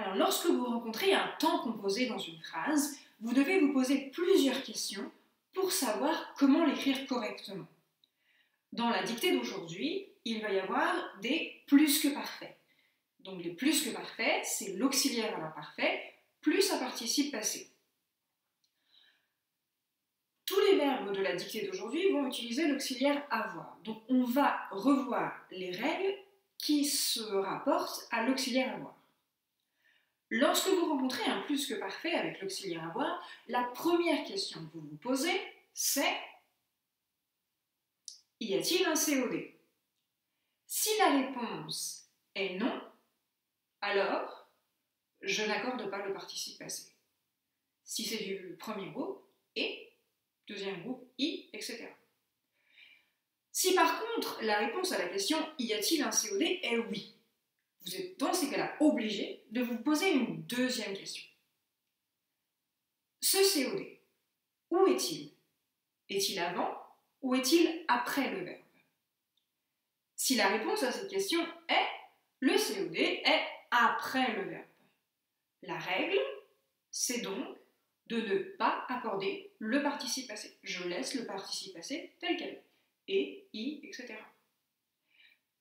Alors, lorsque vous rencontrez un temps composé dans une phrase, vous devez vous poser plusieurs questions pour savoir comment l'écrire correctement. Dans la dictée d'aujourd'hui, il va y avoir des plus que parfaits. Donc les plus que parfaits, c'est l'auxiliaire à l'imparfait plus un participe passé. Tous les verbes de la dictée d'aujourd'hui vont utiliser l'auxiliaire avoir. Donc on va revoir les règles qui se rapportent à l'auxiliaire avoir. Lorsque vous rencontrez un plus que parfait avec l'auxiliaire avoir, la première question que vous vous posez, c'est y a-t-il un COD? Si la réponse est non, alors je n'accorde pas le participe passé. Si c'est du premier groupe, et, deuxième groupe, i, etc. Si par contre la réponse à la question y a-t-il un COD est oui, vous êtes dans ces cas-là obligé de vous poser une deuxième question. Ce COD, où est-il? Est-il avant ou est-il après le verbe? Si la réponse à cette question est le COD est après le verbe. La règle, c'est donc de ne pas accorder le participe passé. Je laisse le participe passé tel quel. Et, i, etc.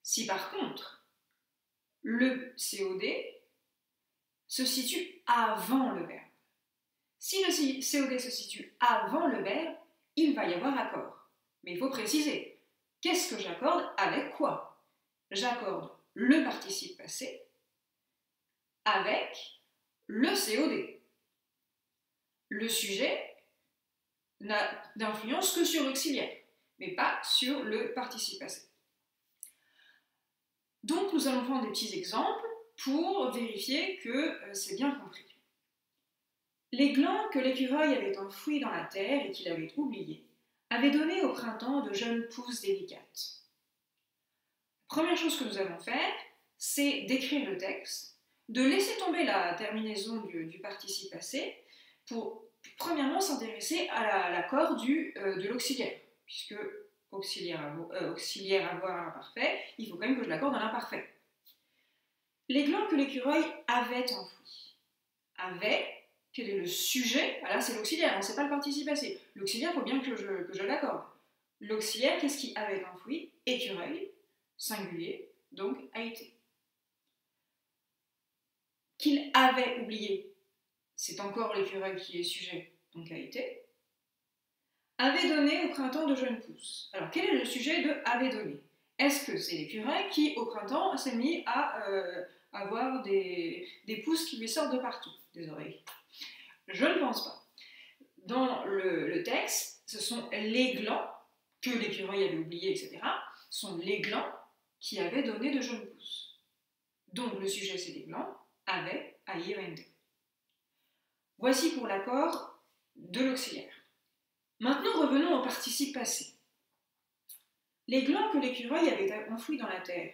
Si par contre, le COD se situe avant le verbe. Si le COD se situe avant le verbe, il va y avoir accord. Mais il faut préciser, qu'est-ce que j'accorde avec quoi? J'accorde le participe passé avec le COD. Le sujet n'a d'influence que sur l'auxiliaire, mais pas sur le participe passé. Donc nous allons prendre des petits exemples pour vérifier que c'est bien compris. Les glands que l'écureuil avait enfouis dans la terre et qu'il avait oubliés avaient donné au printemps de jeunes pousses délicates. La première chose que nous allons faire, c'est d'écrire le texte, de laisser tomber la terminaison du participe passé pour premièrement s'intéresser à l'accord de l'auxiliaire, puisque auxiliaire avoir à l'imparfait, il faut quand même que je l'accorde à l'imparfait. Les glands que l'écureuil avait enfouis. Avait, quel est le sujet? Ah là c'est l'auxiliaire, hein, c'est pas le participe passé. L'auxiliaire, il faut bien que je l'accorde. L'auxiliaire, qu'est-ce qui avait enfoui? Écureuil, singulier, donc a été. Qu'il avait oublié, c'est encore l'écureuil qui est sujet, donc a été. Avait donné au printemps de jeunes pousses. Alors quel est le sujet de avait donné? Est-ce que c'est l'écureuil qui au printemps s'est mis à avoir des pousses qui lui sortent de partout, des oreilles? Je ne pense pas. Dans le texte, ce sont les glands que l'écureuil avait oubliés, etc. Ce sont les glands qui avaient donné de jeunes pousses. Donc le sujet c'est les glands, avait, AIENT. Voici pour l'accord de l'auxiliaire. Maintenant revenons au participe passé. Les glands que l'écureuil avait enfouis dans la terre.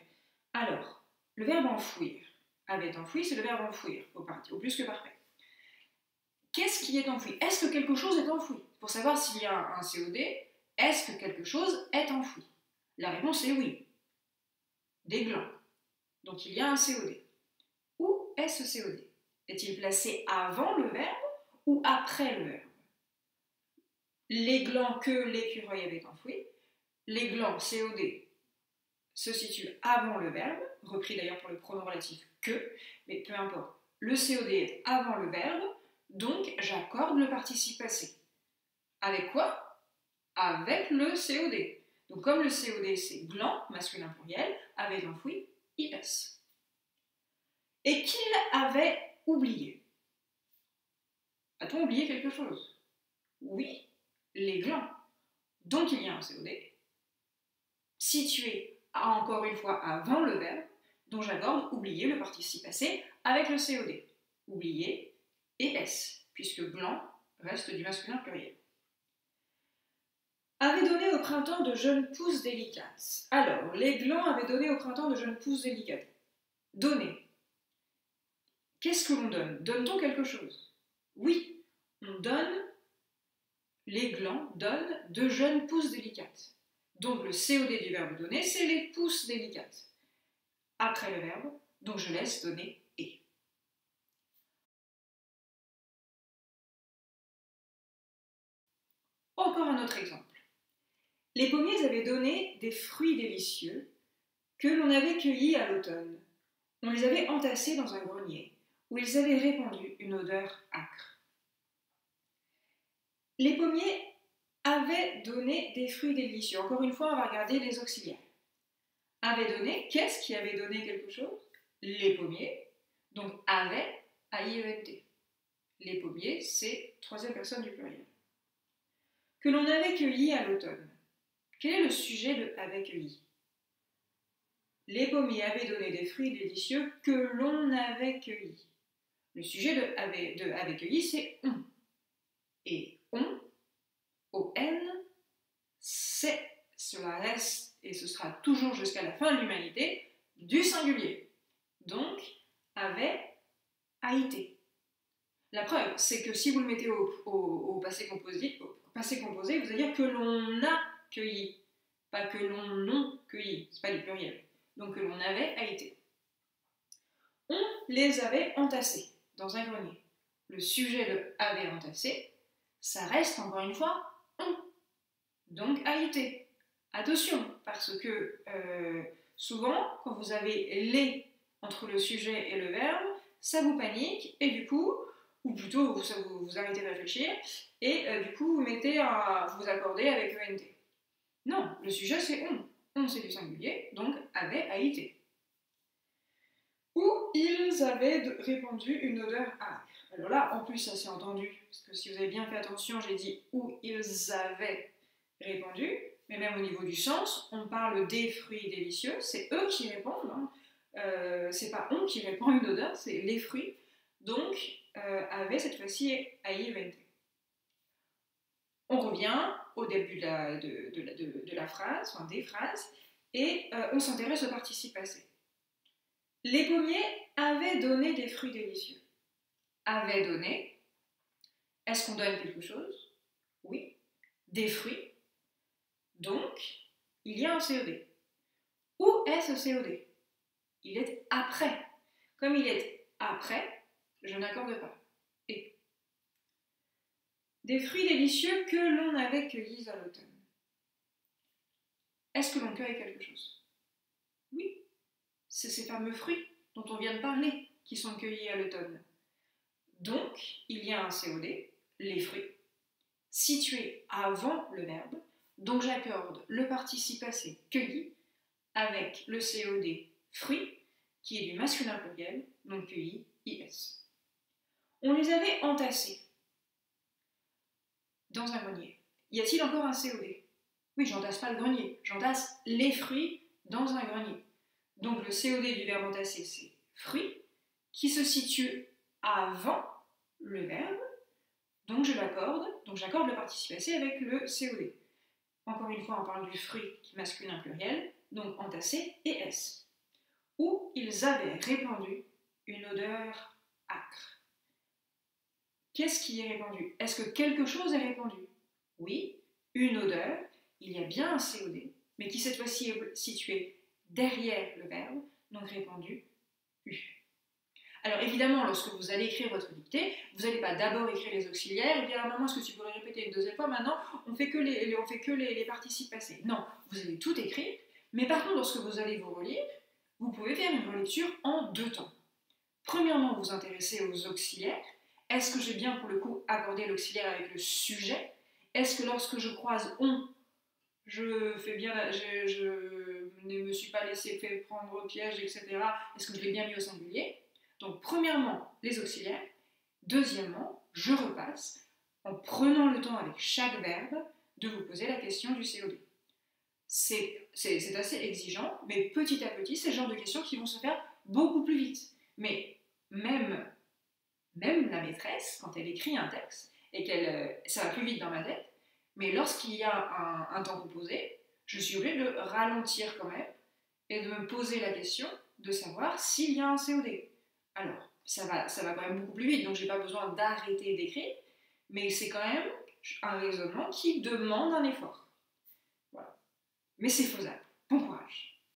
Alors, le verbe enfouir, avait enfoui, c'est le verbe enfouir, au plus que parfait. Qu'est-ce qui est enfoui? Est-ce que quelque chose est enfoui? Pour savoir s'il y a un COD, est-ce que quelque chose est enfoui? La réponse est oui. Des glands. Donc il y a un COD. Où est ce COD? Est-il placé avant le verbe ou après le verbe? Les glands que l'écureuil avait enfouis. Les glands COD se situent avant le verbe, repris d'ailleurs pour le pronom relatif que, mais peu importe. Le COD est avant le verbe, donc j'accorde le participe passé. Avec quoi? Avec le COD. Donc comme le COD c'est gland, masculin pluriel, avait enfoui, IS. Et qu'il avait oublié. A-t-on oublié quelque chose? Oui, les glands. Donc il y a un COD, situé encore une fois avant le verbe, dont j'accorde oublier le participe passé avec le COD. Oublier et S, puisque gland reste du masculin pluriel. Avait donné au printemps de jeunes pousses délicates. Alors, les glands avaient donné au printemps de jeunes pousses délicates. Donner. Qu'est-ce que l'on donne? Donne-t-on quelque chose? Oui, on donne, les glands donnent de jeunes pousses délicates. Donc le COD du verbe donner, c'est les pousses délicates. Après le verbe, donc je laisse donner et. Encore un autre exemple. Les pommiers avaient donné des fruits délicieux que l'on avait cueillis à l'automne. On les avait entassés dans un grenier, où ils avaient répandu une odeur âcre. Les pommiers avaient donné des fruits délicieux. Encore une fois, on va regarder les auxiliaires. Avait donné, qu'est-ce qui avait donné quelque chose? Les pommiers. Donc avait, A-I-E-N-T. Les pommiers, c'est troisième personne du pluriel. Que l'on avait cueilli à l'automne. Quel est le sujet de avait cueilli? Les pommiers avaient donné des fruits délicieux que l'on avait cueillis. Le sujet de avait cueilli, c'est on. Et on, O-N, cela reste, et ce sera toujours jusqu'à la fin de l'humanité, du singulier. Donc, avait, a été. La preuve, c'est que si vous le mettez au passé composé, vous allez dire que l'on a cueilli, pas que l'on a cueilli, c'est pas du pluriel. Donc que l'on avait, a été. On les avait entassés dans un grenier. Le sujet de avait entassé, ça reste encore une fois on. Donc a été. Attention, parce que souvent, quand vous avez les entre le sujet et le verbe, ça vous panique, et du coup, ou plutôt vous arrêtez de réfléchir, et du coup vous accordez avec ENT. Non, le sujet c'est on. On c'est du singulier, donc avait, a été. Où ils avaient répandu une odeur âcre. Alors là, en plus, ça s'est entendu, parce que si vous avez bien fait attention, j'ai dit où ils avaient répandu, mais même au niveau du sens, on parle des fruits délicieux, c'est eux qui répandent, hein. C'est pas on qui répand une odeur, c'est les fruits. Donc, avait cette fois-ci A-I-E-N-T. On revient au début de la phrase, enfin des phrases, et on s'intéresse au participe passé. Les pommiers avaient donné des fruits délicieux. Avaient donné. Est-ce qu'on donne quelque chose? Oui. Des fruits. Donc, il y a un COD. Où est ce COD? Il est après. Comme il est après, je n'accorde pas. Et des fruits délicieux que l'on avait cueillis à l'automne. Est-ce que l'on cueille quelque chose? Oui. C'est ces fameux fruits dont on vient de parler qui sont cueillis à l'automne. Donc, il y a un COD, les fruits, situé avant le verbe, donc j'accorde le participe passé cueilli avec le COD fruit, qui est du masculin pluriel, donc cueilli, IS. On les avait entassés dans un grenier. Y a-t-il encore un COD? Oui, j'entasse pas le grenier, j'entasse les fruits dans un grenier. Donc le COD du verbe entasser, c'est fruit, qui se situe avant le verbe, donc j'accorde le participe passé avec le COD. Encore une fois, on parle du fruit qui est masculin pluriel, donc entassé et S. Où ils avaient répandu une odeur âcre. Qu'est-ce qui est répandu? Est-ce que quelque chose est répandu? Oui, une odeur, il y a bien un COD, mais qui cette fois-ci est situé derrière le verbe, donc répandu U. Alors évidemment, lorsque vous allez écrire votre dictée, vous n'allez pas d'abord écrire les auxiliaires et dire ah, maman, est-ce que tu pourrais répéter une deuxième fois? Maintenant, on fait que les participes passés. Non, vous allez tout écrire, mais par contre, lorsque vous allez vous relire, vous pouvez faire une relecture en deux temps. Premièrement, vous intéressez aux auxiliaires. Est-ce que j'ai bien pour le coup accordé l'auxiliaire avec le sujet? Est-ce que lorsque je croise on, je ne me suis pas laissé prendre au piège, etc. Est-ce que je l'ai bien mis au singulier? Donc, premièrement, les auxiliaires. Deuxièmement, je repasse en prenant le temps avec chaque verbe de vous poser la question du COD. C'est assez exigeant, mais petit à petit, c'est le genre de questions qui vont se faire beaucoup plus vite. Mais même la maîtresse, quand elle écrit un texte, et qu'elle, ça va plus vite dans ma tête, mais lorsqu'il y a un temps composé, je suis obligée de ralentir quand même, et de me poser la question de savoir s'il y a un COD. Alors, ça va quand même beaucoup plus vite, donc j'ai pas besoin d'arrêter d'écrire, mais c'est quand même un raisonnement qui demande un effort. Voilà. Mais c'est faisable. Bon courage.